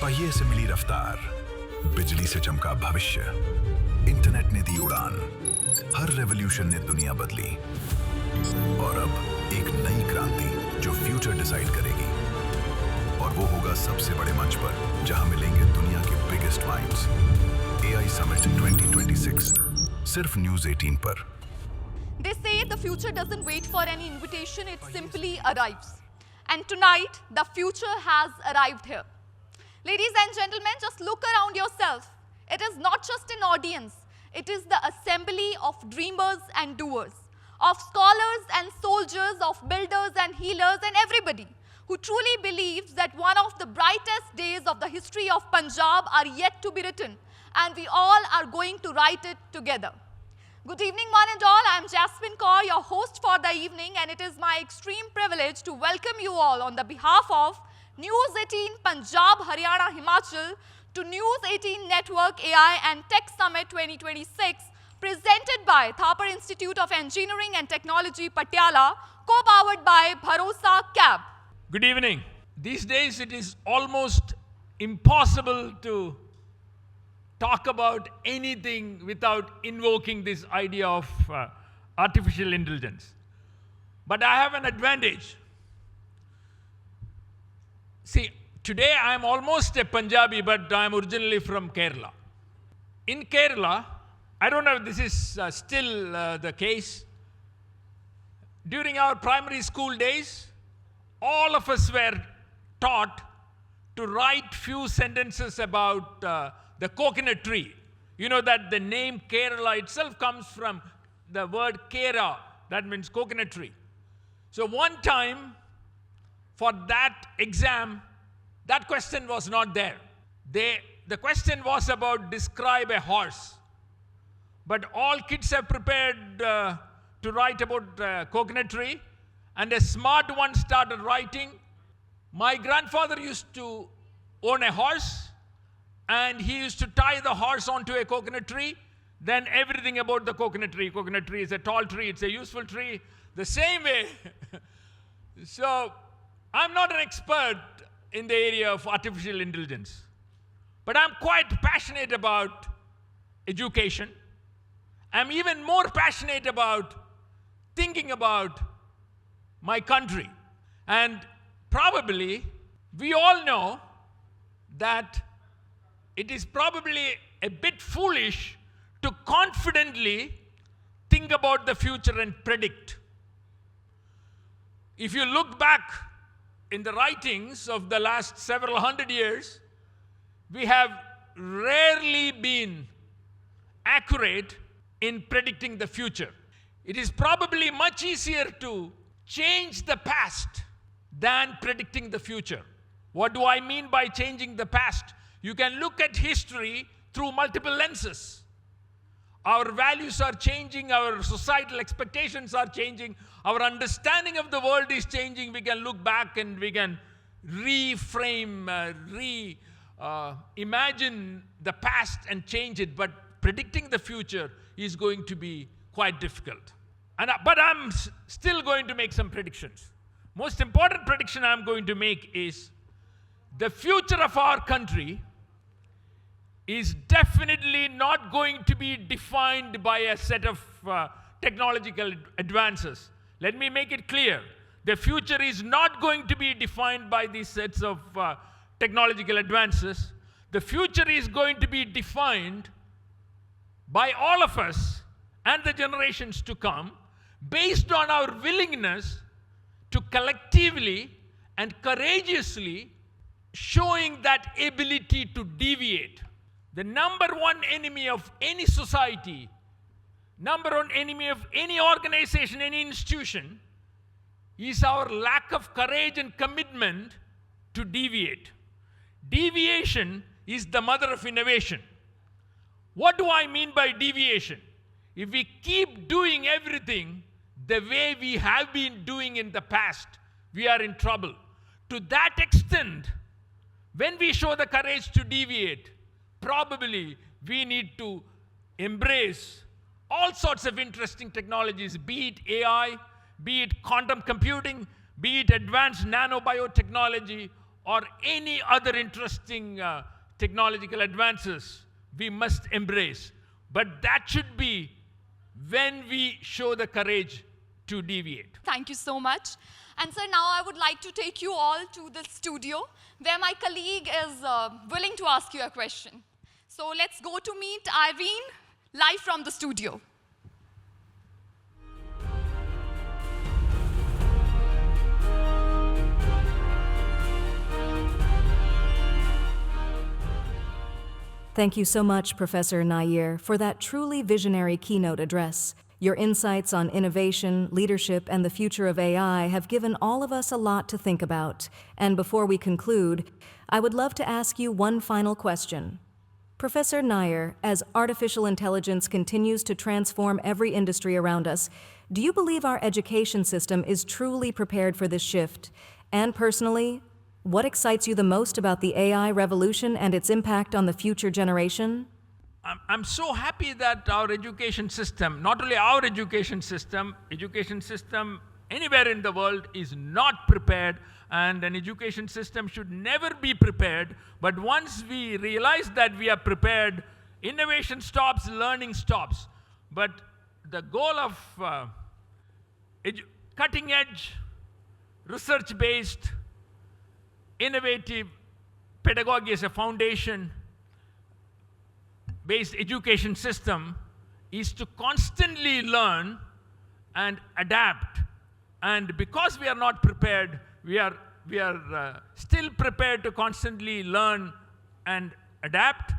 पहिए से मिली रफ्तार, बिजली से चमका भविष्य, इंटरनेट ने दी उड़ान, हर रेवोल्यूशन ने दुनिया बदली। और अब एक नई क्रांति जो फ्यूचर डिसाइड करेगी, और वो होगा सबसे बड़े मंच पर जहां मिलेंगे दुनिया के बिगेस्ट माइंड्स। AI समिट 2026 सिर्फ न्यूज़ 18 पर। They say the future doesn't wait for any invitation, it simply arrives. And tonight, the future has arrived here. Ladies and gentlemen, just look around yourself. It is not just an audience, it is the assembly of dreamers and doers, of scholars and soldiers, of builders and healers, and everybody who truly believes that one of the brightest days of the history of Punjab are yet to be written, and we all are going to write it together. Good evening, one and all. I am Jasmine Kaur, your host for the evening, and it is my extreme privilege to welcome you all on the behalf of News 18 Punjab, Haryana, Himachal to News 18 Network AI and Tech Summit 2026, presented by Thapar Institute of Engineering and Technology, Patiala, co-powered by Bharosa Cab. Good evening. These days it is almost impossible to talk about anything without invoking this idea of artificial intelligence. But I have an advantage. See, today I am almost a Punjabi, but I am originally from Kerala. In Kerala, I don't know if this is still the case. During our primary school days, all of us were taught to write few sentences about the coconut tree. You know that the name Kerala itself comes from the word Kera, that means coconut tree. So one time, for that exam, that question was not there. The question was about describe a horse. But all kids have prepared to write about coconut tree, and a smart one started writing. My grandfather used to own a horse, and he used to tie the horse onto a coconut tree. Then everything about the coconut tree. Coconut tree is a tall tree, it's a useful tree. The same way. So, I'm not an expert in the area of artificial intelligence, but I'm quite passionate about education. I'm even more passionate about thinking about my country. And probably, we all know that it is probably a bit foolish to confidently think about the future and predict. If you look back in the writings of the last several hundred years, we have rarely been accurate in predicting the future. It is probably much easier to change the past than predicting the future. What do I mean by changing the past? You can look at history through multiple lenses. Our values are changing, our societal expectations are changing, our understanding of the world is changing. We can look back and we can reframe, imagine the past and change it, but predicting the future is going to be quite difficult. But I'm still going to make some predictions. Most important prediction I'm going to make is the future of our country is definitely not going to be defined by a set of technological advances. Let me make it clear. The future is not going to be defined by these sets of technological advances. The future is going to be defined by all of us and the generations to come based on our willingness to collectively and courageously showing that ability to deviate. The number one enemy of any society, number one enemy of any organization, any institution, is our lack of courage and commitment to deviate. Deviation is the mother of innovation. What do I mean by deviation? If we keep doing everything the way we have been doing in the past, we are in trouble. To that extent, when we show the courage to deviate, probably we need to embrace all sorts of interesting technologies, be it AI, be it quantum computing, be it advanced nanobiotechnology, or any other interesting technological advances, we must embrace. But that should be when we show the courage to deviate. Thank you so much. And sir, now I would like to take you all to the studio where my colleague is willing to ask you a question. So let's go to meet Irene live from the studio. Thank you so much, Professor Nair, for that truly visionary keynote address. Your insights on innovation, leadership, and the future of AI have given all of us a lot to think about. And before we conclude, I would love to ask you one final question. Professor Nair, as artificial intelligence continues to transform every industry around us, do you believe our education system is truly prepared for this shift? And personally, what excites you the most about the AI revolution and its impact on the future generation? I'm so happy that our education system, not only our education system anywhere in the world is not prepared, and an education system should never be prepared. But once we realize that we are prepared, innovation stops, learning stops. But the goal of cutting edge, research-based, innovative pedagogy as a foundation based education system is to constantly learn and adapt. And because we are not prepared, we are still prepared to constantly learn and adapt.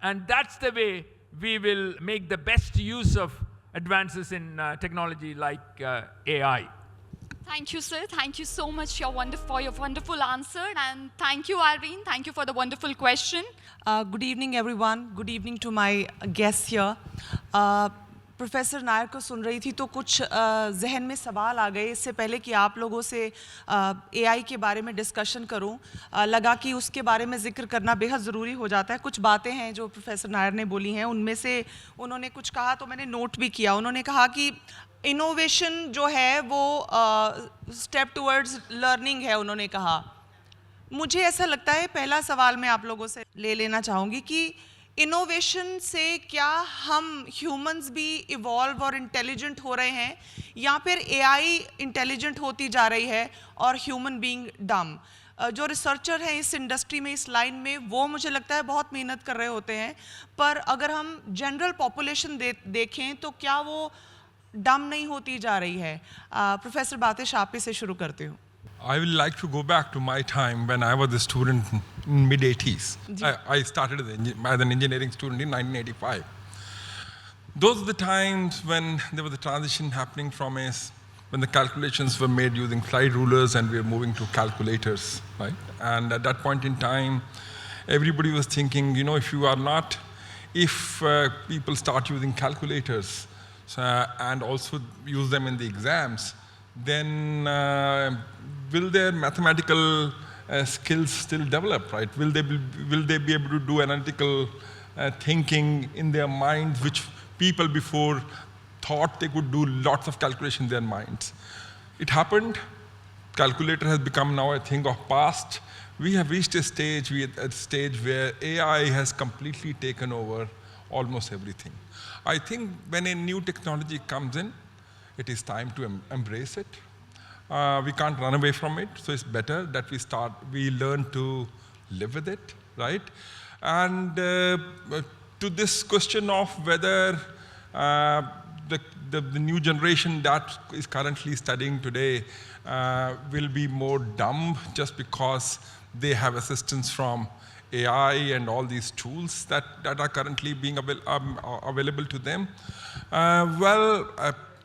And that's the way we will make the best use of advances in technology like AI. Thank you, sir. Thank you so much for your wonderful answer. And thank you, Irene. Thank you for the wonderful question. Good evening, everyone. Good evening to my guests here. Professor Nair को सुन रही थी तो कुछ जहन में सवाल आ गए। इससे पहले कि आप लोगों से एआई के बारे में डिस्कशन करूं, लगा कि उसके बारे में जिक्र करना बेहद ज़रूरी हो जाता है। कुछ बातें हैं जो प्रोफेसर नायर ने बोली हैं, उनमें से उन्होंने कुछ कहा तो मैंने नोट भी किया। उन्होंने कहा कि इनोवेशन जो है वो स्टेप टुवर्ड्स लर्निंग है, उन्होंने कहा। मुझे ऐसा लगता है, पहला सवाल मैं आप लोगों से ले लेना चाहूँगी कि इनोवेशन से क्या हम ह्यूमंस भी इवॉल्व और इंटेलिजेंट हो रहे हैं, या फिर एआई इंटेलिजेंट होती जा रही है और ह्यूमन बीइंग डम? जो रिसर्चर हैं इस इंडस्ट्री में, इस लाइन में, वो मुझे लगता है बहुत मेहनत कर रहे होते हैं, पर अगर हम जनरल पॉपुलेशन देखें तो क्या वो डम नहीं होती जा रही है? प्रोफेसर बातिश, आप ही से शुरू करते हो। I would like to go back to my time when I was a student in mid-80s. I started as an engineering student in 1985. Those are the times when there was a transition happening from when the calculations were made using slide rulers and we were moving to calculators, right? And at that point in time, everybody was thinking, you know, if people start using calculators and also use them in the exams, then will their mathematical skills still develop, right? Will they be able to do analytical thinking in their minds, which people before thought they could do lots of calculation in their minds? It happened. Calculator has become now a thing of past. We have reached a stage where AI has completely taken over almost everything. I think when a new technology comes in, it is time to embrace it. We can't run away from it, so it's better that we learn to live with it, right? And to this question of whether the new generation that is currently studying today will be more dumb just because they have assistance from AI and all these tools that are currently being available to them.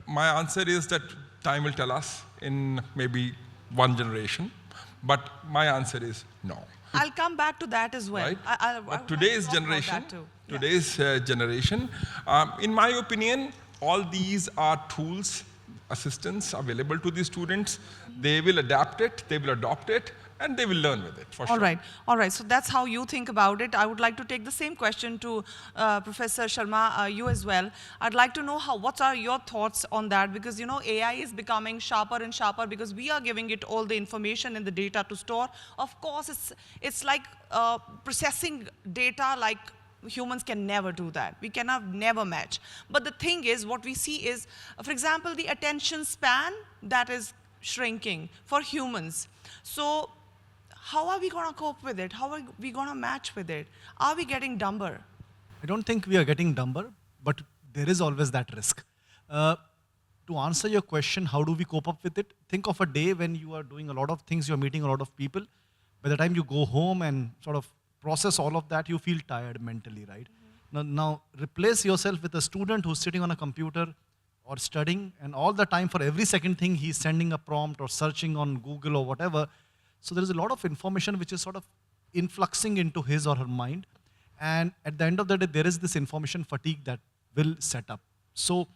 My answer is that time will tell us in maybe one generation, but my answer is no. I'll come back to that as well. Right? But today's generation, in my opinion, all these are tools assistance available to the students. They will adapt it, they will adopt it, and they will learn with it, for sure. All right. So that's how you think about it. I would like to take the same question to Professor Sharma, you as well. I'd like to know what are your thoughts on that? Because, you know, AI is becoming sharper and sharper because we are giving it all the information and the data to store. Of course, it's like processing data like humans can never do that. We cannot never match. But the thing is, what we see is, for example, the attention span that is shrinking for humans. So how are we going to cope with it? How are we going to match with it? Are we getting dumber? I don't think we are getting dumber, but there is always that risk. To answer your question, how do we cope up with it? Think of a day when you are doing a lot of things, you're meeting a lot of people. By the time you go home and sort of process all of that, you feel tired mentally, right? Now replace yourself with a student who's sitting on a computer or studying, and all the time for every second thing he's sending a prompt or searching on Google or whatever. So there is a lot of information which is sort of influxing into his or her mind. And at the end of the day, there is this information fatigue that will set up. So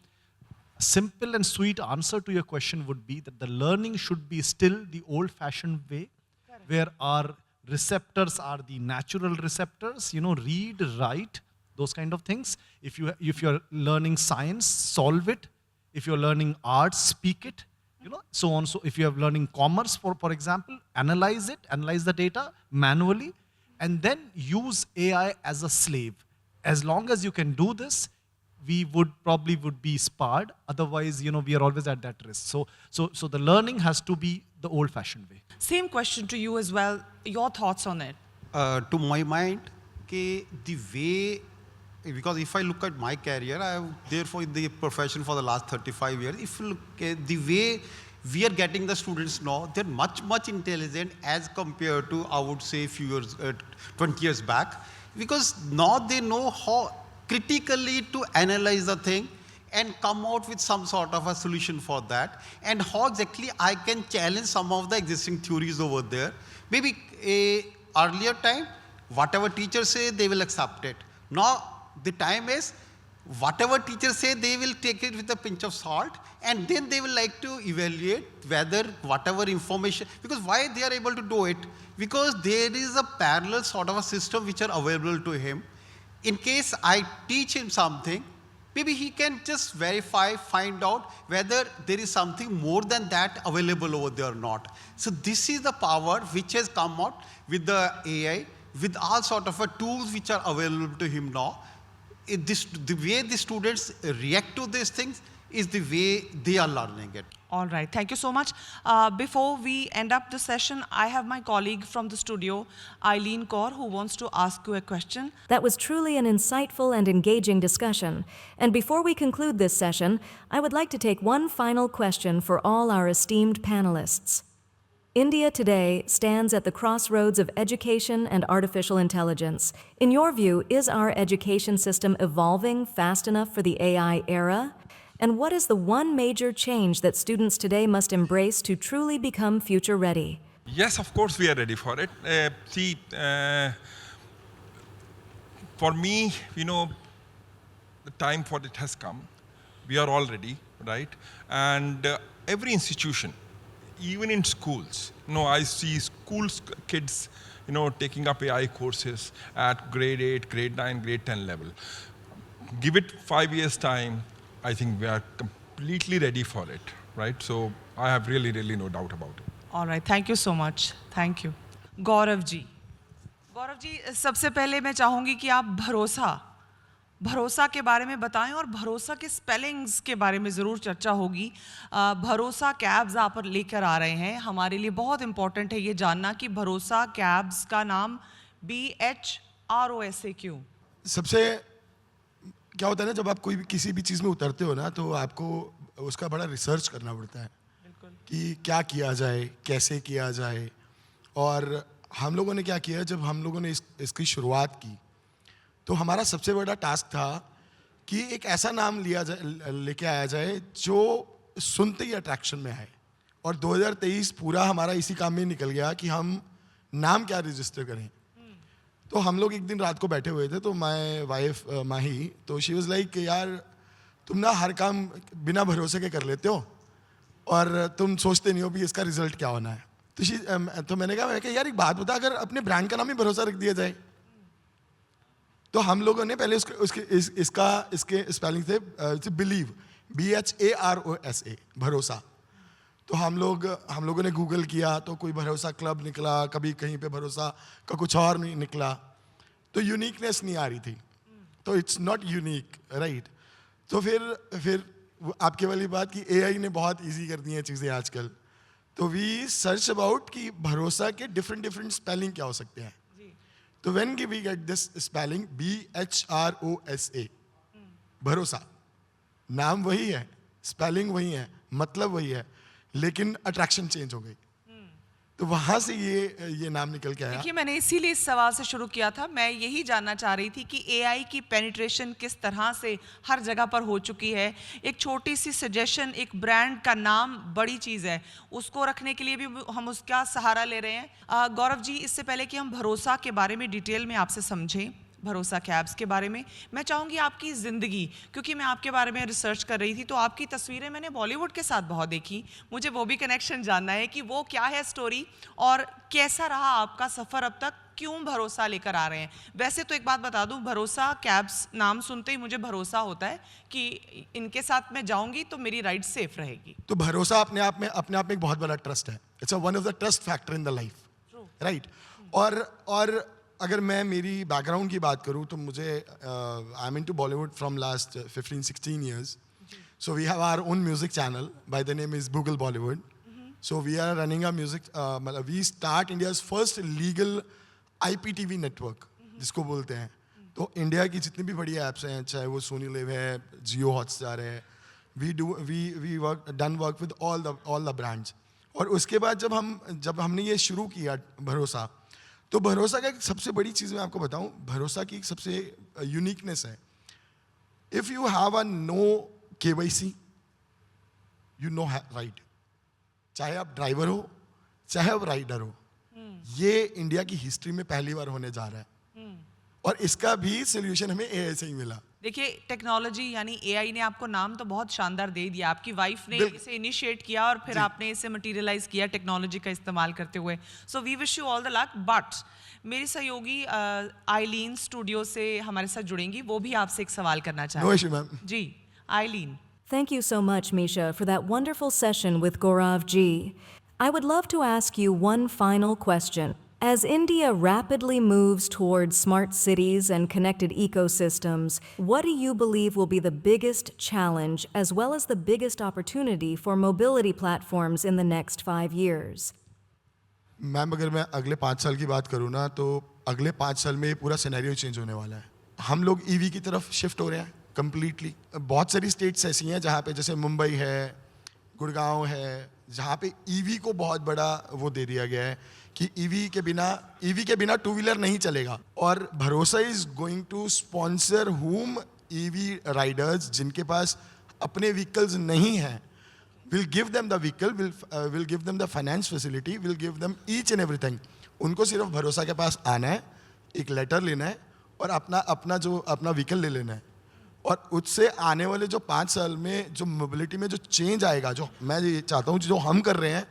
a simple and sweet answer to your question would be that the learning should be still the old-fashioned way, where our receptors are the natural receptors, you know, read, write, those kind of things. If you're learning science, solve it. If you're learning arts, speak it. You know, so on. So if you are learning commerce, for example, analyze it, analyze the data manually, and then use AI as a slave. As long as you can do this, we would be sparred. Otherwise, you know, we are always at that risk. So the learning has to be the old-fashioned way. Same question to you as well. Your thoughts on it? To my mind, the way, because if I look at my career, I have therefore in the profession for the last 35 years, if you look at the way we are getting the students now, they're much intelligent as compared to, I would say, 20 years back. Because now they know how critically to analyze the thing and come out with some sort of a solution for that, and how exactly I can challenge some of the existing theories over there. Maybe a earlier time, whatever teachers say, they will accept it. Now, the time is, whatever teachers say, they will take it with a pinch of salt, and then they will like to evaluate whether whatever information, because why they are able to do it? Because there is a parallel sort of a system which are available to him. In case I teach him something, maybe he can just verify, find out whether there is something more than that available over there or not. So this is the power which has come out with the AI, with all sort of tools which are available to him now. The way the students react to these things is the way they are learning it. All right, thank you so much. Before we end up the session, I have my colleague from the studio, Eileen Kaur, who wants to ask you a question. That was truly an insightful and engaging discussion. And before we conclude this session, I would like to take one final question for all our esteemed panelists. India today stands at the crossroads of education and artificial intelligence. In your view, is our education system evolving fast enough for the AI era? And what is the one major change that students today must embrace to truly become future ready? Yes, of course we are ready for it. For me, you know, the time for it has come. We are all ready, right? And every institution, even in schools, you know, I see schools kids, you know, taking up AI courses at grade 8, grade 9, grade 10 level. Give it 5 years time, I think we are completely ready for it, right? So I have really no doubt about it. All right, thank you so much. Thank you. Gaurav ji, सबसे पहले मैं चाहूँगी कि आप भरोसा के बारे में बताएं, और भरोसा के स्पेलिंग्स के बारे में ज़रूर चर्चा होगी. भरोसा कैब्स आप लेकर आ रहे हैं. हमारे लिए बहुत इंपॉर्टेंट है ये जानना कि भरोसा कैब्स का नाम BHROSA क्यों? सबसे क्या होता है ना, जब आप कोई भी किसी भी चीज़ में उतरते हो ना, तो आपको उसका बड़ा रिसर्च करना पड़ता है कि क्या किया जाए, कैसे किया जाए. और हम लोगों ने क्या किया, जब हम लोगों ने इसकी शुरुआत की, तो हमारा सबसे बड़ा टास्क था कि एक ऐसा नाम लेके आया जाए जो सुनते ही अट्रैक्शन में आए. और 2023 पूरा हमारा इसी काम में निकल गया कि हम नाम क्या रजिस्टर करें. तो हम लोग एक दिन रात को बैठे हुए थे, तो माय वाइफ माही, तो शी वाज लाइक, यार तुम ना हर काम बिना भरोसे के कर लेते हो, और तुम सोचते नहीं हो भी इसका रिजल्ट क्या होना है। तो मैंने कहा यार एक बात बता, अगर अपने ब्रांड का नाम ही भरोसा रख दिया जाए, तो हम लोगों ने पहले इसके स्पेलिंग थे बिलीव, BHAROSA, भरोसा। तो हम लोगों ने गूगल किया तो कोई भरोसा क्लब निकला, कभी कहीं पे भरोसा का कुछ और नहीं निकला, तो यूनिकनेस नहीं आ रही थी, तो इट्स नॉट यूनिक, राइट। तो फिर आपके वाली बात कि AI ने बहुत इजी कर दी हैं चीज़ें आजकल, तो वी सर्च अबाउट कि भरोसा के डिफरेंट स्पेलिंग क्या हो सकते हैं। तो when we get this spelling BHROSA, भरोसा, नाम वही है, स्पेलिंग वही है, मतलब वही है, लेकिन अट्रैक्शन चेंज हो गई, तो वहां से ये नाम निकल के आया। देखिए, मैंने इसीलिए इस सवाल से शुरू किया था। मैं यही जानना चाह रही थी कि AI की पेनिट्रेशन किस तरह से हर जगह पर हो चुकी है। एक छोटी सी सजेशन, एक ब्रांड का नाम बड़ी चीज़ है, उसको रखने के लिए भी हम उसका सहारा ले रहे हैं। गौरव जी, इससे पहले कि हम भरोसा के बारे में डिटेल में आपसे समझें, भरोसा कैब्स के बारे में, मैं चाहूँगी आपकी ज़िंदगी, क्योंकि मैं आपके बारे में रिसर्च कर रही थी तो आपकी तस्वीरें मैंने बॉलीवुड के साथ बहुत देखी, मुझे वो भी कनेक्शन जानना है कि वो क्या है स्टोरी और कैसा रहा आपका सफ़र अब तक, क्यों भरोसा लेकर आ रहे हैं। वैसे तो एक बात बता दूं, भरोसा कैब्स नाम सुनते ही मुझे भरोसा होता है कि इनके साथ मैं जाऊंगी तो मेरी राइड सेफ रहेगी। तो भरोसा अपने आप में एक बहुत बड़ा ट्रस्ट है, it's one of the trust factor in the life, right. और अगर मैं मेरी बैकग्राउंड की बात करूं तो मुझे I am into Bollywood from last 15-16 years. So we have our own music channel by the name is Google Bollywood. So we are running a music, we start India's first legal IPTV network, जिसको बोलते हैं। तो India की जितनी भी बड़ी apps हैं, चाहे वो सोनी लिव है, जियो हॉटस्टार है, we work with all the brands. और उसके बाद जब हमने ये शुरू किया भरोसा, तो भरोसा का एक सबसे बड़ी चीज़ मैं आपको बताऊं, भरोसा की एक सबसे यूनिकनेस है, if you have a no KYC, you know right, चाहे आप ड्राइवर हो चाहे आप राइडर हो, ये इंडिया की हिस्ट्री में पहली बार होने जा रहा है, और इसका भी सोल्यूशन हमें AI से ही मिला। देखिए, टेक्नोलॉजी यानी AI ने आपको नाम तो बहुत शानदार दे दिया, आपकी वाइफ ने इसे इनिशिएट किया और फिर आपने इसे मटेरियलाइज किया टेक्नोलॉजी का इस्तेमाल करते हुए। So we wish you all the luck. But मेरी सहयोगी आइलीन स्टूडियो से हमारे साथ जुड़ेंगी, वो भी आपसे एक सवाल करना चाहेंगे। No issue ma'am. जी Eileen. Thank you so much, Misha, for that wonderful session with Gaurav Ji. I would love to ask you one final question. As India rapidly moves towards smart cities and connected ecosystems, what do you believe will be the biggest challenge as well as the biggest opportunity for mobility platforms in the next 5 years? Ma'am, अगर मैं अगले 5 साल की बात करूँ ना, तो अगले 5 साल में पूरा सिनेरियो चेंज होने वाला है। हम लोग EV की तरफ शिफ्ट हो रहे हैं कम्प्लीटली। बहुत सारी स्टेट्स ऐसी हैं जहाँ पे, जैसे मुंबई है, गुड़गांव है, जहाँ पे EV को बहुत बड़ा वो दे दिया गया है कि EV के बिना 2 व्हीलर नहीं चलेगा। और भरोसा इज गोइंग टू स्पॉन्सर हुम EV राइडर्स जिनके पास अपने व्हीकल्स नहीं हैं, will give them the vehicle, will give them the finance facility, will give them each and everything. उनको सिर्फ भरोसा के पास आना है, एक लेटर लेना है और अपना व्हीकल ले लेना है। और उससे आने वाले जो 5 साल में जो मोबिलिटी में जो चेंज आएगा, जो मैं ये चाहता हूँ जो हम कर रहे हैं,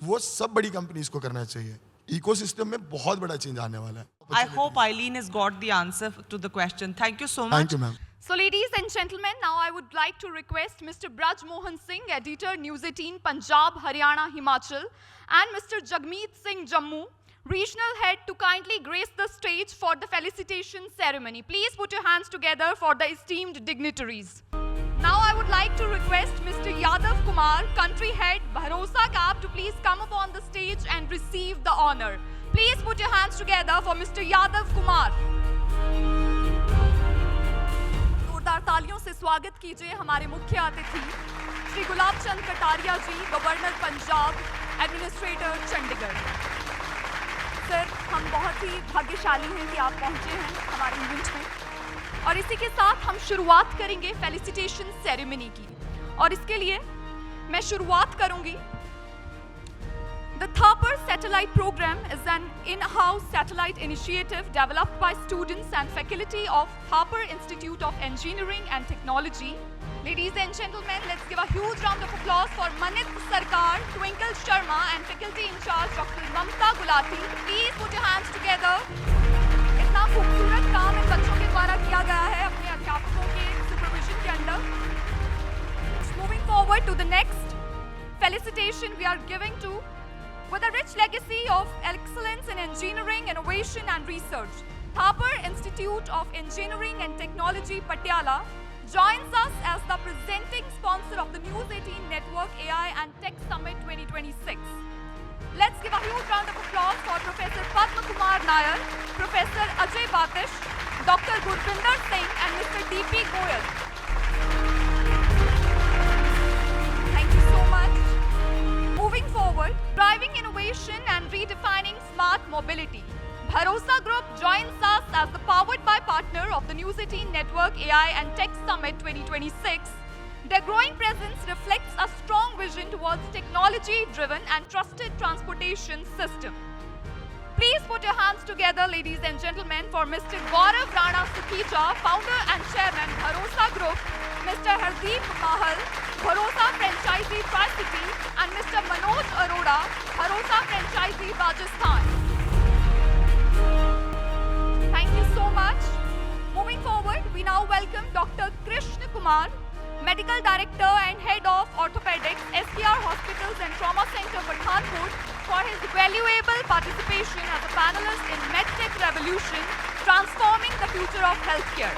वो सब बड़ी कंपनीज को करना चाहिए। इकोसिस्टम में बहुत बड़ा चेंज आने वाला है। I hope Eileen has got the answer to the question. Thank you so much. Thank you, ma'am. So ladies and gentlemen, now I would like to request Mr. Braj Mohan Singh, editor News 18 Punjab, Haryana, Himachal, and Mr. Jagmeet Singh Jammu, regional head, to kindly grace the stage for the felicitation ceremony. Please put your hands together for the esteemed dignitaries. Now I would like to request Mr. Yadav Kumar, country head, Bharosa Cab, to please come upon the stage and receive the honor. Please put your hands together for Mr. Yadav Kumar. जोरदार तालियों से स्वागत कीजिए हमारे मुख्य अतिथि Shri Gulab Chand Kataria ji, governor Punjab, administrator Chandigarh. Sir, हम बहुत ही भाग्यशाली हैं कि आप पहुंचे हैं हमारे इवेंट में, और इसी के साथ हम शुरुआत करेंगे फेलिसिटेशन सेरेमनी की। और इसके लिए मैं शुरुआत करूंगी। The Thapar Satellite Program is an in-house satellite initiative developed by students and faculty of Thapar Institute of Engineering and Technology Ladies and gentlemen, let's give a huge round of applause for Manit Sarkar, Twinkle Sharma and faculty in charge Dr. Mamta Gulati. Please put your hands together. इतना खूबसूरत काम इन बच्चों के द्वारा किया गया है अपने अध्यापकों के सुपरविजन के under. Moving forward to the next felicitation we are giving to, with a rich legacy of excellence in engineering, innovation and research, Thapar Institute of Engineering and Technology, Patiala, joins us as the presenting sponsor of the News 18 Network AI and Tech Summit 2026. Let's give a huge round of applause for Professor Padma Kumar Nair, Professor Ajay Batish, Dr. Gurvinder Singh and Mr. D.P. Goyal. Thank you so much. Moving forward, driving innovation and redefining smart mobility, Bharosa Group joins us as the powered by partner of the News 18 Network AI and Tech Summit 2026. Their growing presence reflects a strong vision towards technology-driven and trusted transportation system. Please put your hands together, ladies and gentlemen, for Mr. Gaurav Rana Sukija, founder and chairman, Bharosa Group, Mr. Hardeep Mahal, Bharosa Franchisee Tri-City, and Mr. Manoj Arora, Bharosa Franchisee Rajasthan. Thank you so much. Moving forward, we now welcome Dr. Krishna Kumar, Medical Director and Head of Orthopedics, SKR Hospitals and Trauma Center, Pathankot, for his valuable participation as a panelist in MedTech Revolution, Transforming the Future of Healthcare.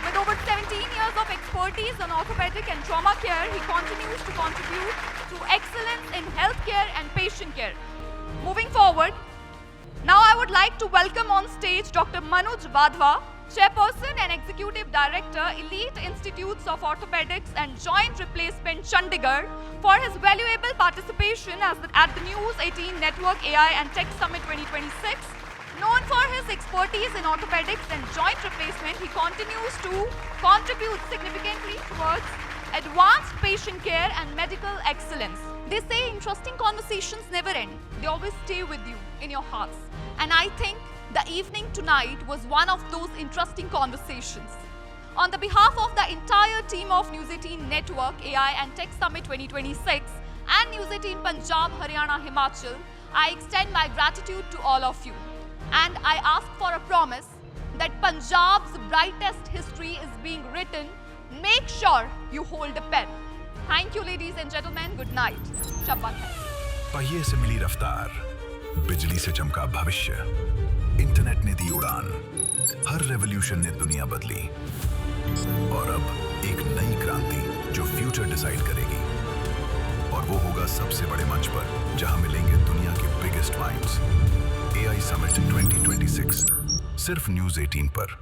With over 17 years of expertise on orthopedic and trauma care, he continues to contribute to excellence in healthcare and patient care. Moving forward, now I would like to welcome on stage Dr. Manoj Vadhva, Chairperson and Executive Director, Elite Institutes of Orthopedics and Joint Replacement, Chandigarh, for his valuable participation at the News 18 Network AI and Tech Summit 2026. Known for his expertise in orthopedics and joint replacement, he continues to contribute significantly towards advanced patient care and medical excellence. They say interesting conversations never end. They always stay with you in your hearts. And I think the evening tonight was one of those interesting conversations. On the behalf of the entire team of News 18 Network, AI and Tech Summit 2026 and News 18 Punjab, Haryana, Himachal, I extend my gratitude to all of you. And I ask for a promise that Punjab's brightest history is being written. Make sure you hold a pen. Thank you, ladies and gentlemen. Good night. Shabbat khair. पहिए से मिली रफ्तार, बिजली से चमका भविष्य, internet ने दी उड़ान, हर revolution ने दुनिया बदली और अब एक नई क्रांति जो फ्यूचर डिसाइड करेगी, और वो होगा सबसे बड़े मंच पर जहां मिलेंगे दुनिया के बिगेस्ट माइंड्स। AI Summit 2026 सिर्फ News 18 पर।